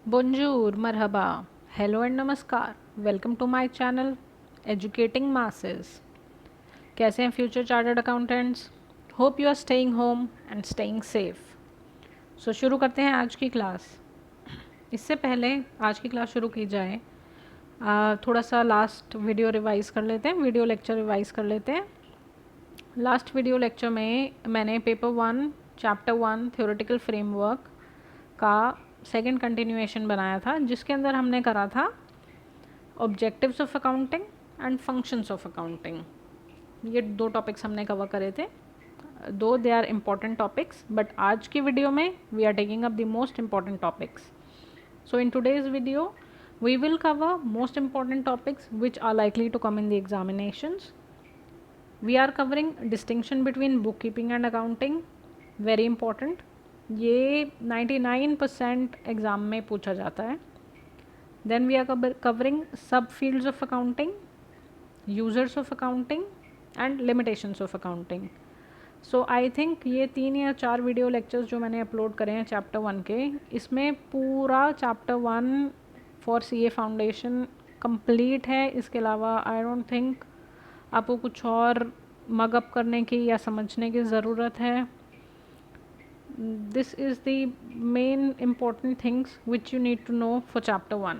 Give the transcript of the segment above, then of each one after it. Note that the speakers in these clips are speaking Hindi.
Bonjour, marhaba, hello and namaskar. Welcome to my channel Educating Masses. कैसे हैं future chartered accountants? Hope you are staying home and staying safe. So शुरू करते हैं आज की क्लास. इससे पहले आज की क्लास शुरू की जाए थोड़ा सा लास्ट वीडियो रिवाइज़ कर लेते हैं, वीडियो लेक्चर रिवाइज़ कर लेते हैं. लास्ट वीडियो लेक्चर में मैंने पेपर 1 चैप्टर 1 थ्योरेटिकल फ्रेमवर्क का सेकंड कंटिन्यूएशन बनाया था, जिसके अंदर हमने करा था objectives of accounting and functions of accounting. ये दो टॉपिक्स हमने कवर करे थे, though they are important topics, but आज की वीडियो में we are taking up the most important topics. So in today's video we will cover most important topics which are likely to come in the examinations. We are covering distinction between bookkeeping and accounting, very important. ये 99% एग्ज़ाम में पूछा जाता है. देन वी आर कवरिंग सब fields of accounting, users of accounting and limitations of accounting. So I think ये 3 या 4 वीडियो लेक्चर्स जो मैंने अपलोड करे हैं चैप्टर 1 के, इसमें पूरा chapter 1 for CA foundation complete है. इसके अलावा आई डोंट थिंक आपको कुछ और मगअप करने की या समझने की ज़रूरत है. This is the main important things which you need to know for chapter 1.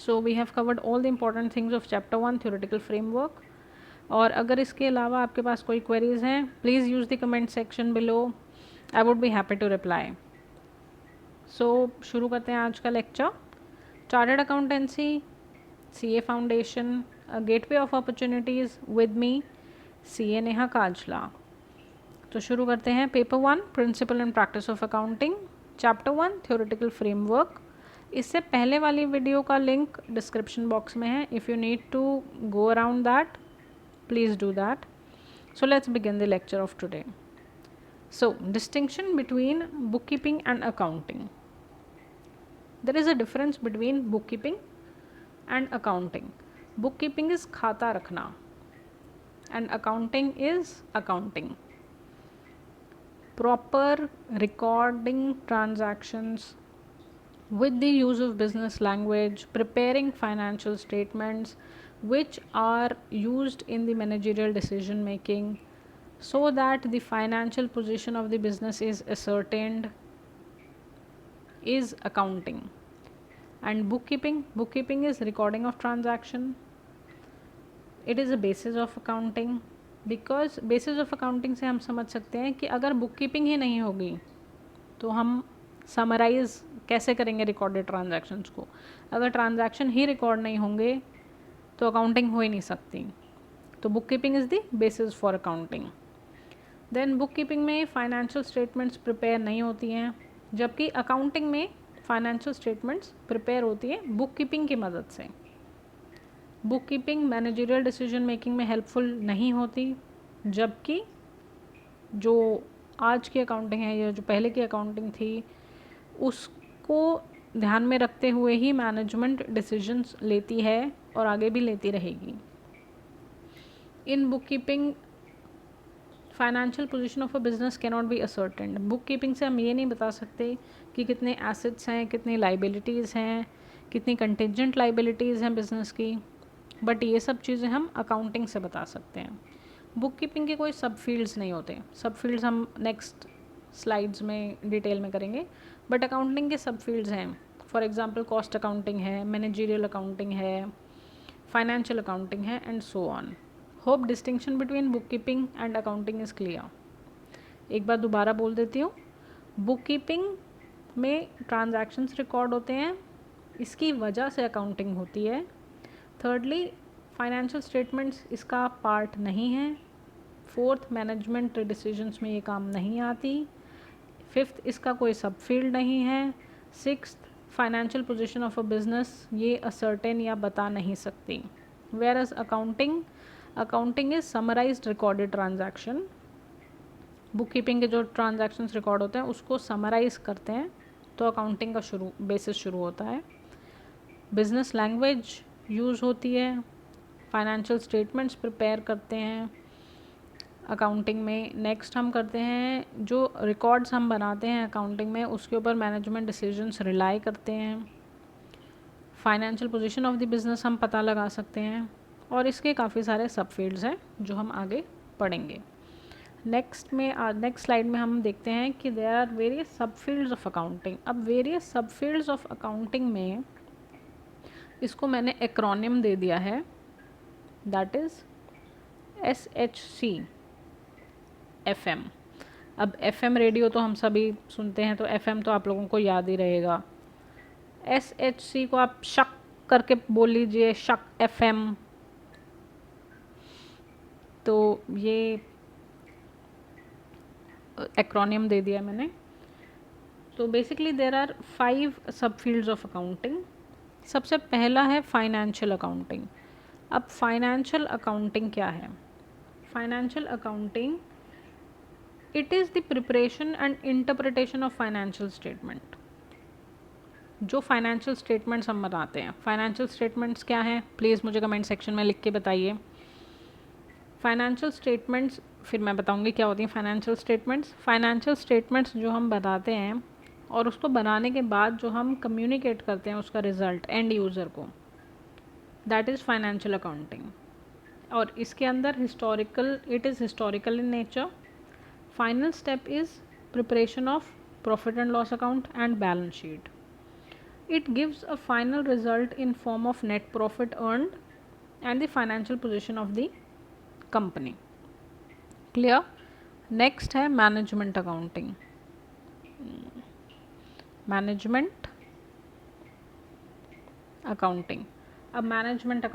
So we have covered all the important things of chapter 1 theoretical framework. और अगर इसके अलावा आपके पास कोई queries हैं, please use the comment section below. I would be happy to reply. So शुरू करते हैं आज का lecture. Chartered Accountancy, CA Foundation, a gateway of opportunities with me, CA Neha Kajla. तो शुरू करते हैं. Paper 1 principle and practice of accounting, chapter 1 theoretical framework. इससे पहले वाली वीडियो का लिंक डिस्क्रिप्शन बॉक्स में है. If you need to go around that, please do that. So let's begin the lecture of today. So distinction between book keeping and accounting. There is a difference between book keeping and accounting. Book keeping is खाता रखना and accounting is accounting. Proper recording transactions with the use of business language, preparing financial statements which are used in the managerial decision making so that the financial position of the business is ascertained, is accounting. And bookkeeping is recording of transaction. It is a basis of accounting. Because basis of accounting से हम समझ सकते हैं कि अगर बुक कीपिंग ही नहीं होगी तो हम समराइज़ कैसे करेंगे रिकॉर्डेड ट्रांजैक्शंस को. अगर ट्रांजैक्शन ही रिकॉर्ड नहीं होंगे तो अकाउंटिंग हो ही नहीं सकती. तो book keeping is the basis for accounting. Then book keeping में फाइनेंशियल स्टेटमेंट्स प्रिपेयर नहीं होती हैं, जबकि अकाउंटिंग में फाइनेंशियल स्टेटमेंट्स प्रिपेयर होती हैं बुक कीपिंग की मदद से. Book keeping managerial decision making में हेल्पफुल नहीं होती, जबकि जो आज की अकाउंटिंग है या जो पहले की अकाउंटिंग थी उसको ध्यान में रखते हुए ही मैनेजमेंट डिसीजंस लेती है और आगे भी लेती रहेगी. In book keeping financial position of a business can not be ascertained. Book keeping से हम ये नहीं बता सकते कि कितने एसेट्स हैं, कितनी लाइबिलिटीज़ हैं, कितनी कंटिजेंट लाइबिलिटीज़ हैं बिजनेस की, बट ये सब चीज़ें हम अकाउंटिंग से बता सकते हैं. बुक कीपिंग के कोई सब फील्ड्स नहीं होते. सब फील्ड्स हम नेक्स्ट स्लाइड्स में डिटेल में करेंगे, बट अकाउंटिंग के सब फील्ड्स हैं. फॉर एग्जांपल कॉस्ट अकाउंटिंग है, मैनेजरियल अकाउंटिंग है, फाइनेंशियल अकाउंटिंग है and so on. Hope distinction between book keeping and accounting is clear. एक बार दोबारा बोल देती हूँ. बुक कीपिंग में ट्रांजैक्शंस रिकॉर्ड होते हैं, इसकी वजह से अकाउंटिंग होती है. थर्डली फाइनेंशियल स्टेटमेंट्स इसका पार्ट नहीं है. फोर्थ मैनेजमेंट डिसीजंस में ये काम नहीं आती. फिफ्थ इसका कोई सब फील्ड नहीं है. Sixth financial position of a business ये असर्टेन या बता नहीं सकती. Whereas accounting is summarised recorded transaction. Book keeping के जो ट्रांजैक्शंस रिकॉर्ड होते हैं उसको समराइज करते हैं, तो अकाउंटिंग का बेसिस शुरू होता है. बिजनेस लैंग्वेज यूज़ होती है, फाइनेंशियल स्टेटमेंट्स प्रिपेयर करते हैं, अकाउंटिंग में। नेक्स्ट हम करते हैं जो रिकॉर्ड्स हम बनाते हैं अकाउंटिंग में उसके ऊपर मैनेजमेंट डिसीजंस रिलाई करते हैं। Financial position of the business हम पता लगा सकते हैं और इसके काफ़ी सारे सब फील्ड्स हैं जो हम आगे पढ़ेंगे। नेक्स्ट स्लाइड में हम देखते हैं कि देयर आर वेरियस सब फील्ड्स ऑफ अकाउंटिंग। अब वेरियस सब फील्ड्स ऑफ अकाउंटिंग में इसको मैंने एक्रोनिम दे दिया है, दैट इज़ SHC FM। अब FM रेडियो तो हम सभी सुनते हैं, तो FM तो आप लोगों को याद ही रहेगा। SHC को आप शक करके बोल लीजिए, शक FM। तो ये एक्रोनियम दे दिया मैंने। तो बेसिकली देर आर 5 सब फील्ड्स ऑफ अकाउंटिंग। सबसे पहला है फाइनेंशियल अकाउंटिंग। अब फाइनेंशियल अकाउंटिंग क्या है? Financial accounting it is the preparation and interpretation of financial statement. जो फाइनेंशियल स्टेटमेंट्स हम बनाते हैं, फाइनेंशियल स्टेटमेंट्स क्या हैं प्लीज़ मुझे कमेंट सेक्शन में लिख के बताइए। फाइनेंशियल स्टेटमेंट्स, फिर मैं बताऊंगी क्या होती हैं फाइनेंशियल स्टेटमेंट्स। फाइनेंशियल स्टेटमेंट्स जो हम बनाते हैं और उसको बनाने के बाद जो हम कम्युनिकेट करते हैं उसका रिजल्ट एंड यूज़र को, दैट इज़ फाइनेंशियल अकाउंटिंग। और इसके अंदर historical, it is historical in nature. Final step is preparation of profit and loss account and balance sheet. It gives a final result in form of net profit earned and the financial position of the company. Clear? Next है management accounting. Management accounting. अब management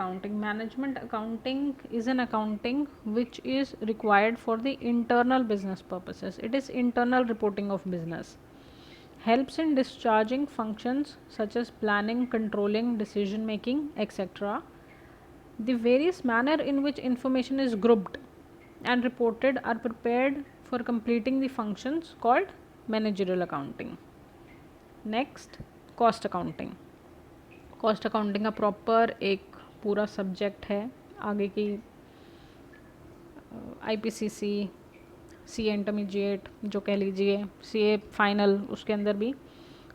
accounting is an accounting which is required for the internal business purposes. It is internal reporting of business. Helps in discharging functions such as planning, controlling, decision making, etc. The various manner in which information is grouped and reported are prepared for completing the functions called managerial accounting. Next, cost accounting. Cost accounting का प्रॉपर एक पूरा सब्जेक्ट है। आगे की IPCC, CA इंटरमीडिएट जो कह लीजिए, CA फाइनल, उसके अंदर भी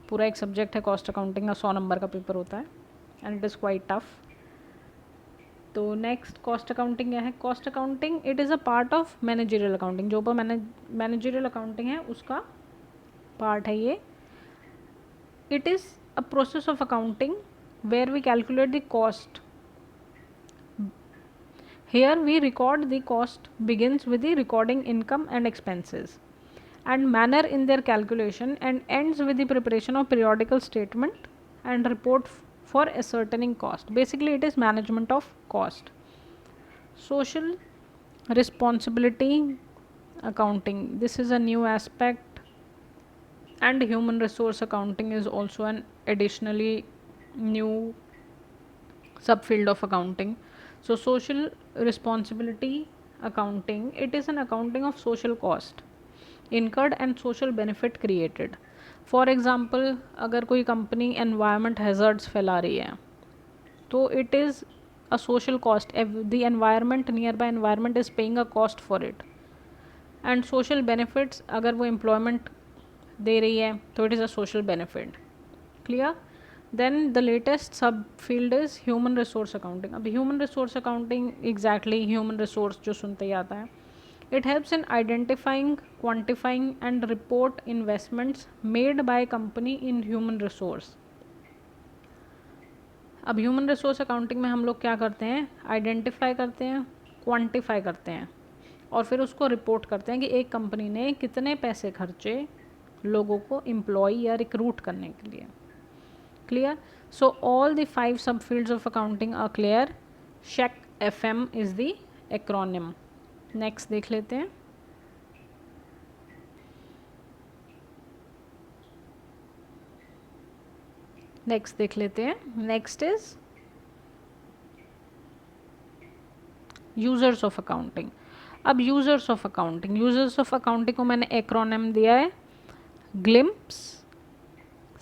पूरा एक सब्जेक्ट है कॉस्ट अकाउंटिंग का। 100 नंबर का पेपर होता है and it is quite tough. तो नेक्स्ट कॉस्ट अकाउंटिंग क्या है? Cost accounting it is a part of managerial accounting. जो ऊपर मैनेजरियल अकाउंटिंग है उसका पार्ट है ये। It is a process of accounting where we calculate the cost. Here we record the cost begins with the recording income and expenses and manner in their calculation and ends with the preparation of periodical statement and report for ascertaining cost. Basically it is management of cost. Social responsibility accounting, this is a new aspect, and human resource accounting is also an additionally new subfield of accounting. So social responsibility accounting, it is an accounting of social cost incurred and social benefit created. For example, अगर कोई कंपनी environment hazards फैला रही है तो it is a social cost. The environment, nearby environment is paying a cost for it. And social benefits, अगर वो employment दे रही है तो it is a social benefit. Clear? Then the latest subfield is human resource accounting. अब human resource accounting, exactly human resource जो सुनते ही आता है, it helps in identifying, quantifying and report investments made by company in human resource. अब human resource accounting में हम लोग क्या करते हैं? आइडेंटिफाई करते हैं, क्वान्टिफाई करते हैं और फिर उसको रिपोर्ट करते हैं कि एक कंपनी ने कितने पैसे खर्चे लोगों को एम्प्लॉय या रिक्रूट करने के लिए। Clear? So all the 5 subfields of accounting are clear. SHEC FM is the acronym. Next देख लेते हैं। Next देख लेते हैं। Next is users of accounting. अब users of accounting को मैंने acronym दिया है GLIMPS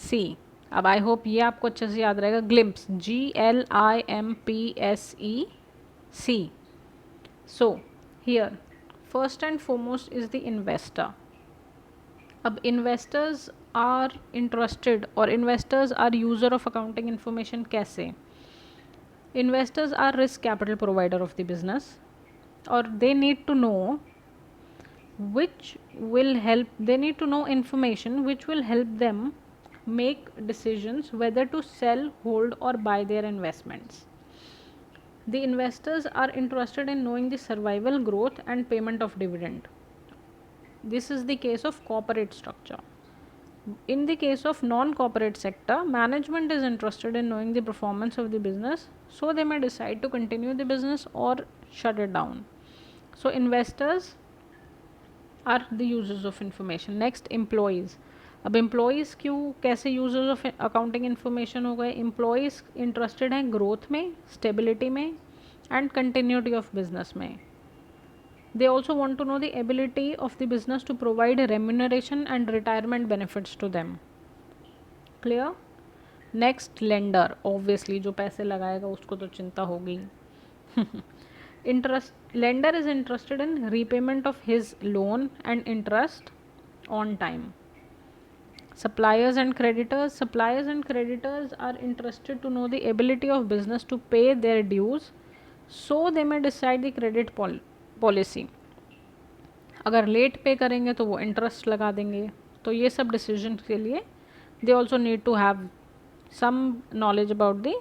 C। अब आई होप ये आपको अच्छे से याद रहेगा। Glimpse, GLIMPSE C. So here first and foremost is the investor. अब इन्वेस्टर्स आर इंटरेस्टेड और investors are user of accounting information कैसे? Investors are risk capital provider of the business, or they need to know information which will help them make decisions whether to sell, hold or buy their investments. The investors are interested in knowing the survival, growth and payment of dividend. This is the case of corporate structure. In the case of non-corporate sector, management is interested in knowing the performance of the business, so they may decide to continue the business or shut it down. So investors are the users of information. Next, employees. अब employees क्यों कैसे users of accounting information हो गए? Employees interested हैं growth में, stability में and continuity of business में. They also want to know the ability of the business to provide remuneration and retirement benefits to them. Clear? Next, lender. Obviously जो पैसे लगाएगा उसको तो चिंता होगी. Lender is interested in repayment of his loan and interest on time. Suppliers and creditors are interested to know the ability of business to pay their dues, so they may decide the credit policy. अगर लेट पे करेंगे तो वो इंटरेस्ट लगा देंगे. तो ये सब डिसीजन के लिए they also need to have some knowledge about the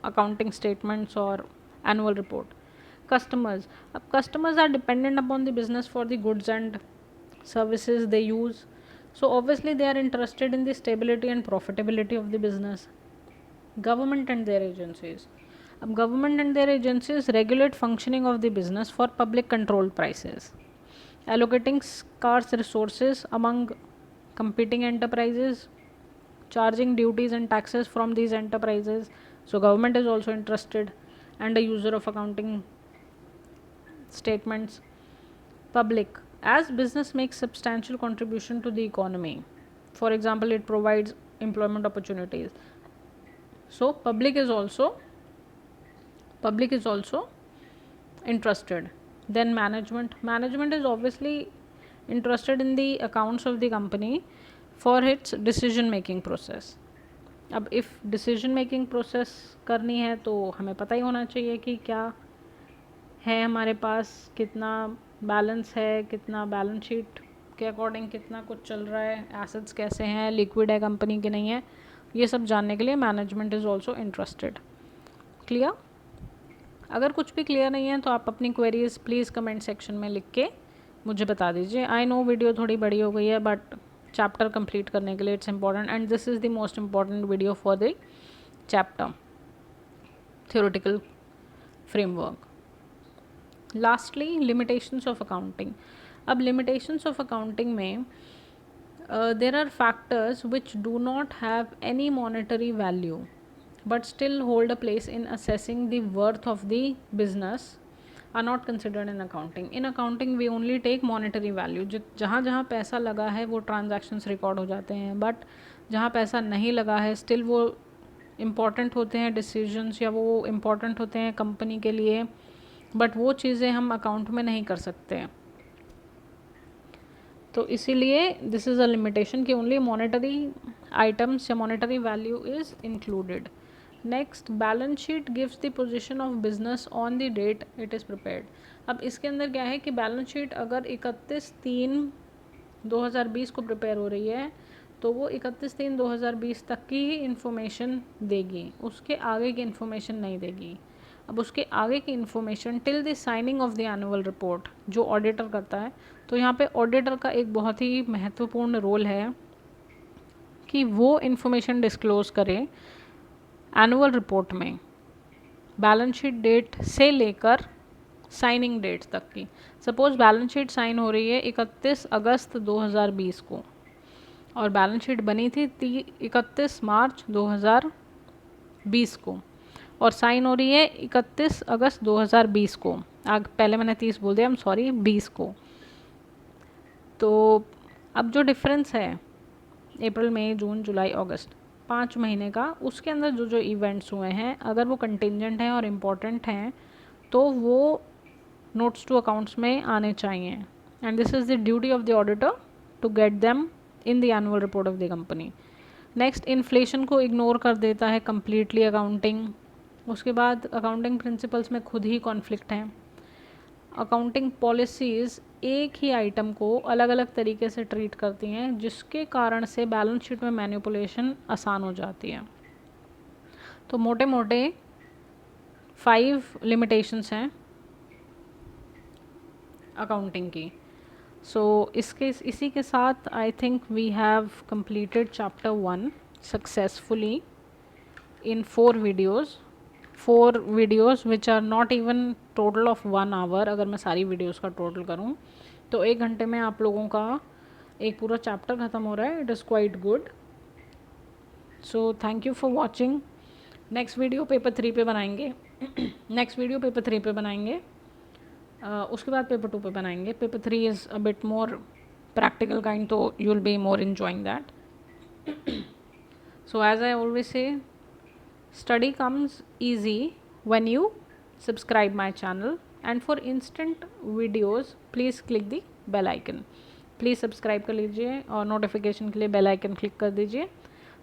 accounting statements और एनुअल रिपोर्ट. कस्टमर्स. अब customers are dependent upon the business for the goods and services they use. So obviously they are interested in the stability and profitability of the business. Government and their agencies. Government and their agencies regulate functioning of the business for public controlled prices, allocating scarce resources among competing enterprises, charging duties and taxes from these enterprises. So government is also interested and a user of accounting statements. Public. As business makes substantial contribution to the economy, for example it provides employment opportunities, so public is also interested. Then management is obviously interested in the accounts of the company for its decision making process. अब if decision making process करनी है तो हमें पता ही होना चाहिए कि क्या है हमारे पास, कितना बैलेंस है, कितना बैलेंस शीट के अकॉर्डिंग कितना कुछ चल रहा है, एसेट्स कैसे हैं, लिक्विड है कंपनी की नहीं है, ये सब जानने के लिए management is also interested. Clear? अगर कुछ भी क्लियर नहीं है तो आप अपनी क्वेरीज प्लीज़ कमेंट सेक्शन में लिख के मुझे बता दीजिए. आई नो वीडियो थोड़ी बड़ी हो गई है बट चैप्टर कंप्लीट करने के लिए it's important and this is the most important video for the chapter theoretical framework. Lastly, limitations of accounting. अब limitations of accounting में there are factors which do not have any monetary value but still hold a place in assessing the worth of the business are not considered in accounting. In accounting we only take monetary value. जहाँ जहाँ पैसा लगा है वो transactions record हो जाते हैं, but जहाँ पैसा नहीं लगा है still वो important होते हैं decisions या वो important होते हैं company के लिए, बट वो चीज़ें हम अकाउंट में नहीं कर सकते हैं. तो इसीलिए दिस इज़ अ लिमिटेशन कि ओनली मॉनेटरी आइटम्स या monetary value is included. Next, balance sheet gives the position of business on the date it is prepared. अब इसके अंदर क्या है कि बैलेंस शीट अगर 31/3/2020 को प्रिपेयर हो रही है तो वो 31/3/2020 तक की ही इन्फॉर्मेशन देगी, उसके आगे की इन्फॉर्मेशन नहीं देगी. अब उसके आगे की information till the signing off the annual report जो ऑडिटर करता है. तो यहाँ पे ऑडिटर का एक बहुत ही महत्वपूर्ण रोल है कि वो इन्फॉर्मेशन डिस्क्लोज करे एनुअल रिपोर्ट में बैलेंस शीट डेट से लेकर साइनिंग डेट तक की. सपोज बैलेंस शीट साइन हो रही है 31 अगस्त 2020 को और बैलेंस शीट बनी थी 31 मार्च 2020 को और साइन हो रही है 31 अगस्त 2020 को. पहले मैंने 30 बोल दिया, सॉरी 20 को. तो अब जो डिफरेंस है अप्रैल मई जून जुलाई अगस्त 5 महीने का, उसके अंदर जो जो इवेंट्स हुए हैं अगर वो कंटिंजेंट हैं और इम्पॉर्टेंट हैं तो वो नोट्स टू अकाउंट्स में आने चाहिए, and this is the duty of the auditor to get them in the annual report of the company. Next, inflation को इग्नोर कर देता है कम्प्लीटली अकाउंटिंग। उसके बाद अकाउंटिंग प्रिंसिपल्स में खुद ही कॉन्फ्लिक्ट हैं। अकाउंटिंग पॉलिसीज़ एक ही आइटम को अलग अलग तरीके से ट्रीट करती हैं, जिसके कारण से बैलेंस शीट में मैनिपुलेशन आसान हो जाती है। तो मोटे मोटे 5 लिमिटेशंस हैं अकाउंटिंग की। सो इसी के साथ I think we have completed chapter 1 successfully in 4 videos which are not even total of 1 hour। अगर मैं सारी वीडियोज़ का टोटल करूँ तो 1 घंटे में आप लोगों का एक पूरा चैप्टर ख़त्म हो रहा है। It is quite good. So thank you for watching. Next video paper 3 पे बनाएंगे उसके बाद पेपर 2 पे बनाएंगे। Paper 3 is a bit more practical kind, तो you will be more enjoying that. So as I always say, study comes easy when you subscribe my channel, and for instant videos please click the bell icon। Please subscribe कर लीजिए और नोटिफिकेशन के लिए बेल आइकन क्लिक कर दीजिए।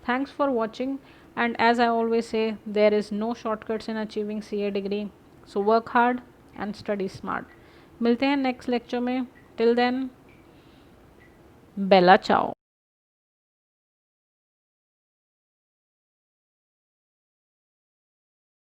Thanks for watching, and as I always say, there is no shortcuts in achieving CA degree, so work hard and study smart. मिलते हैं नेक्स्ट लेक्चर में। टिल देन, बेला चाओ।